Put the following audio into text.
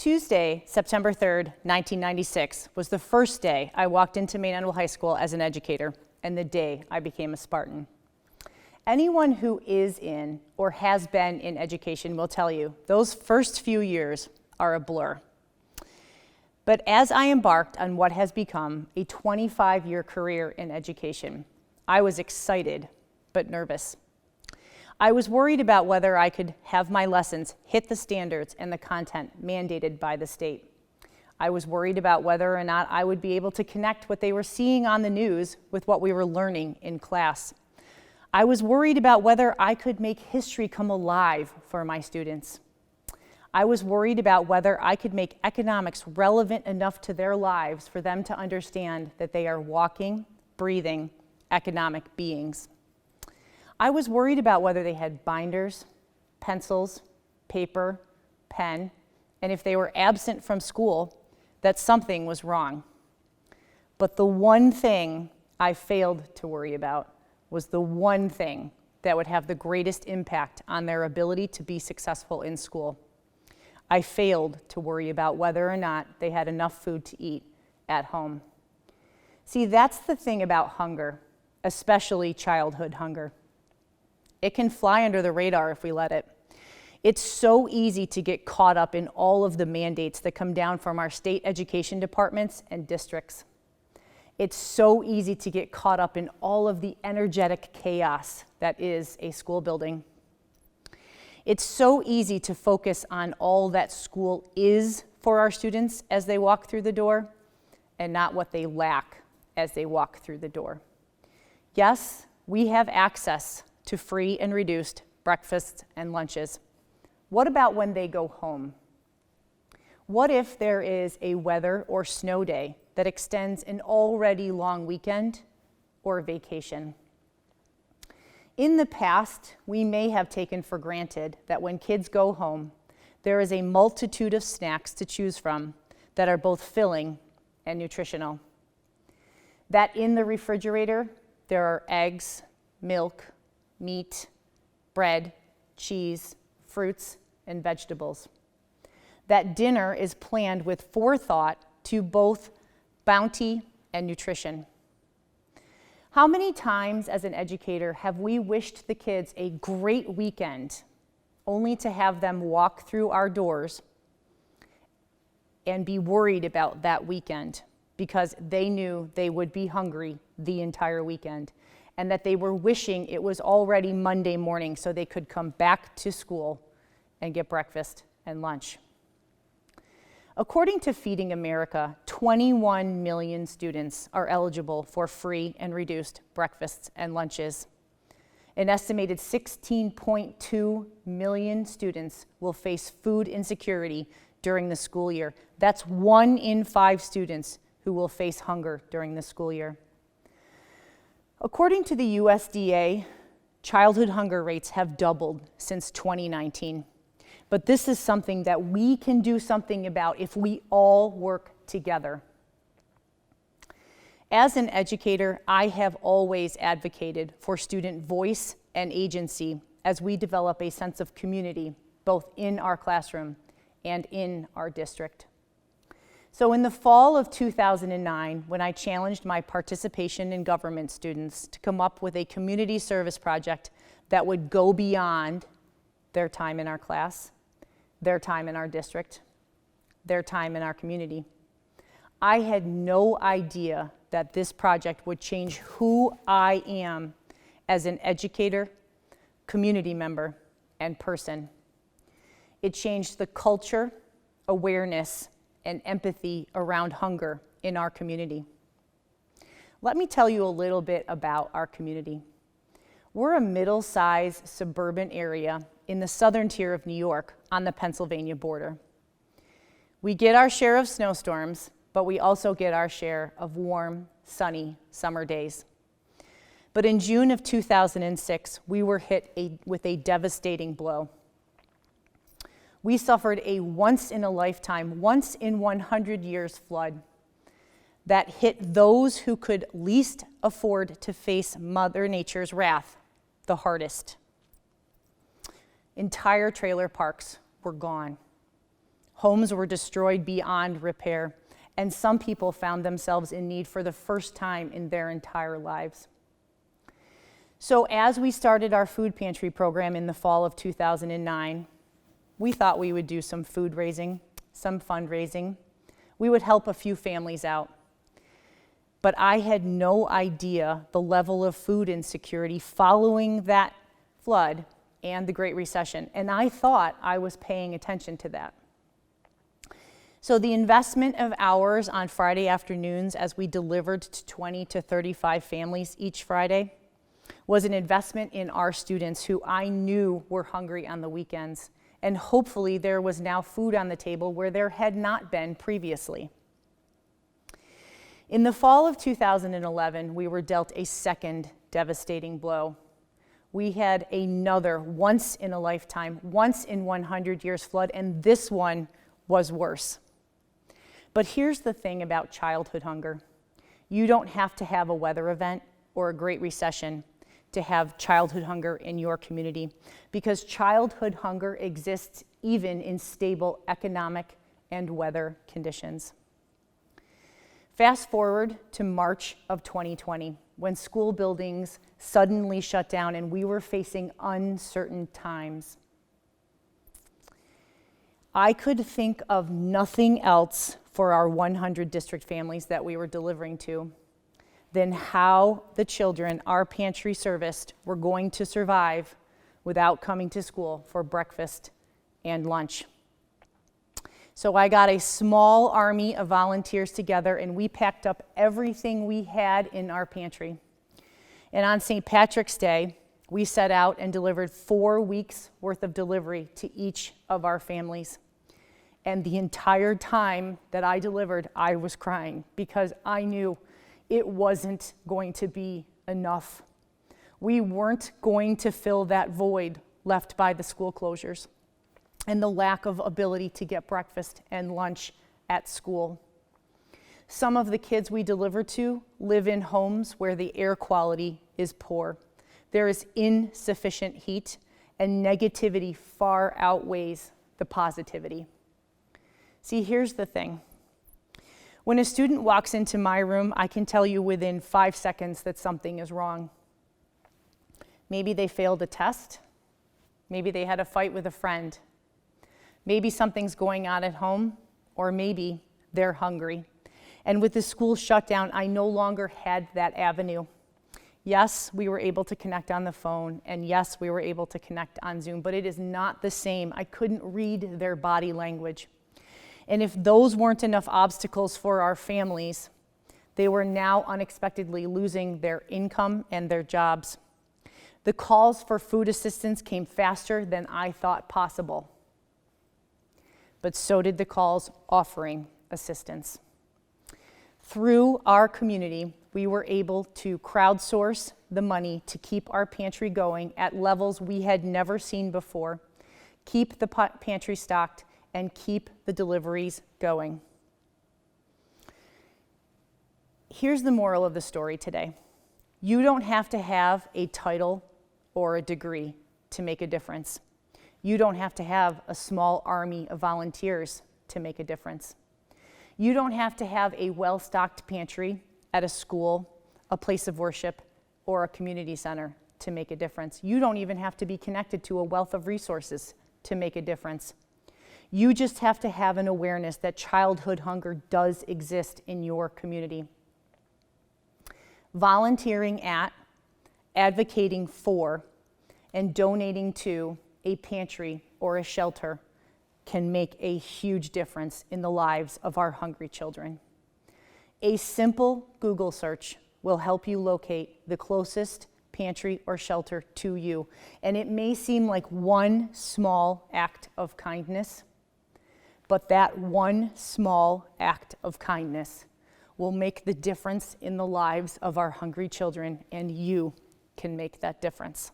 Tuesday, September 3rd, 1996, was the first day I walked into Maine Anvil High School as an educator, and the day I became a Spartan. Anyone who is in or has been in education will tell you those first few years are a blur. But as I embarked on what has become a 25-year career in education, I was excited but nervous. I was worried about whether I could have my lessons hit the standards and the content mandated by the state. I was worried about whether or not I would be able to connect what they were seeing on the news with what we were learning in class. I was worried about whether I could make history come alive for my students. I was worried about whether I could make economics relevant enough to their lives for them to understand that they are walking, breathing, economic beings. I was worried about whether they had binders, pencils, paper, pen, and if they were absent from school, that something was wrong. But the one thing I failed to worry about was the one thing that would have the greatest impact on their ability to be successful in school. I failed to worry about whether or not they had enough food to eat at home. See, that's the thing about hunger, especially childhood hunger. It can fly under the radar if we let it. It's so easy to get caught up in all of the mandates that come down from our state education departments and districts. It's so easy to get caught up in all of the energetic chaos that is a school building. It's so easy to focus on all that school is for our students as they walk through the door and not what they lack as they walk through the door. Yes, we have access to free and reduced breakfasts and lunches. What about when they go home? What if there is a weather or snow day that extends an already long weekend or vacation? In the past, we may have taken for granted that when kids go home, there is a multitude of snacks to choose from that are both filling and nutritional. That in the refrigerator, there are eggs, milk, meat, bread, cheese, fruits, and vegetables. That dinner is planned with forethought to both bounty and nutrition. How many times as an educator have we wished the kids a great weekend only to have them walk through our doors and be worried about that weekend because they knew they would be hungry the entire weekend, and that they were wishing it was already Monday morning so they could come back to school and get breakfast and lunch? According to Feeding America, 21 million students are eligible for free and reduced breakfasts and lunches. An estimated 16.2 million students will face food insecurity during the school year. That's 1 in 5 students who will face hunger during the school year. According to the USDA, childhood hunger rates have doubled since 2019. But this is something that we can do something about if we all work together. As an educator, I have always advocated for student voice and agency as we develop a sense of community, both in our classroom and in our district. So in the fall of 2009, when I challenged my participation in government students to come up with a community service project that would go beyond their time in our class, their time in our district, their time in our community, I had no idea that this project would change who I am as an educator, community member, and person. It changed the culture, awareness, and empathy around hunger in our community. Let me tell you a little bit about our community. We're a middle-sized suburban area in the southern tier of New York on the Pennsylvania border. We get our share of snowstorms, but we also get our share of warm, sunny summer days. But in June of 2006, we were hit with a devastating blow. We suffered a once-in-a-lifetime, once-in-100 years flood that hit those who could least afford to face Mother Nature's wrath the hardest. Entire trailer parks were gone. Homes were destroyed beyond repair, and some people found themselves in need for the first time in their entire lives. So as we started our food pantry program in the fall of 2009, we thought we would do some food raising, some fundraising. We would help a few families out. But I had no idea the level of food insecurity following that flood and the Great Recession, and I thought I was paying attention to that. So the investment of hours on Friday afternoons as we delivered to 20 to 35 families each Friday was an investment in our students who I knew were hungry on the weekends, and hopefully there was now food on the table where there had not been previously. In the fall of 2011, we were dealt a second devastating blow. We had another once-in-a-lifetime, once-in-100 years flood, and this one was worse. But here's the thing about childhood hunger. You don't have to have a weather event or a Great Recession to have childhood hunger in your community, because childhood hunger exists even in stable economic and weather conditions. Fast forward to March of 2020, when school buildings suddenly shut down and we were facing uncertain times. I could think of nothing else for our 100 district families that we were delivering to than how the children our pantry serviced were going to survive without coming to school for breakfast and lunch. So I got a small army of volunteers together and we packed up everything we had in our pantry. And on St. Patrick's Day, we set out and delivered 4 weeks worth of delivery to each of our families. And the entire time that I delivered, I was crying because I knew it wasn't going to be enough. We weren't going to fill that void left by the school closures and the lack of ability to get breakfast and lunch at school. Some of the kids we deliver to live in homes where the air quality is poor. There is insufficient heat, and negativity far outweighs the positivity. See, here's the thing. When a student walks into my room, I can tell you within 5 seconds that something is wrong. Maybe they failed a test. Maybe they had a fight with a friend. Maybe something's going on at home, or maybe they're hungry. And with the school shutdown, I no longer had that avenue. Yes, we were able to connect on the phone, and yes, we were able to connect on Zoom, but it is not the same. I couldn't read their body language. And if those weren't enough obstacles for our families, they were now unexpectedly losing their income and their jobs. The calls for food assistance came faster than I thought possible. But so did the calls offering assistance. Through our community, we were able to crowdsource the money to keep our pantry going at levels we had never seen before, keep the pantry stocked, and keep the deliveries going. Here's the moral of the story today. You don't have to have a title or a degree to make a difference. You don't have to have a small army of volunteers to make a difference. You don't have to have a well-stocked pantry at a school, a place of worship, or a community center to make a difference. You don't even have to be connected to a wealth of resources to make a difference. You just have to have an awareness that childhood hunger does exist in your community. Volunteering at, advocating for, and donating to a pantry or a shelter can make a huge difference in the lives of our hungry children. A simple Google search will help you locate the closest pantry or shelter to you. And it may seem like one small act of kindness, but that one small act of kindness will make the difference in the lives of our hungry children, and you can make that difference.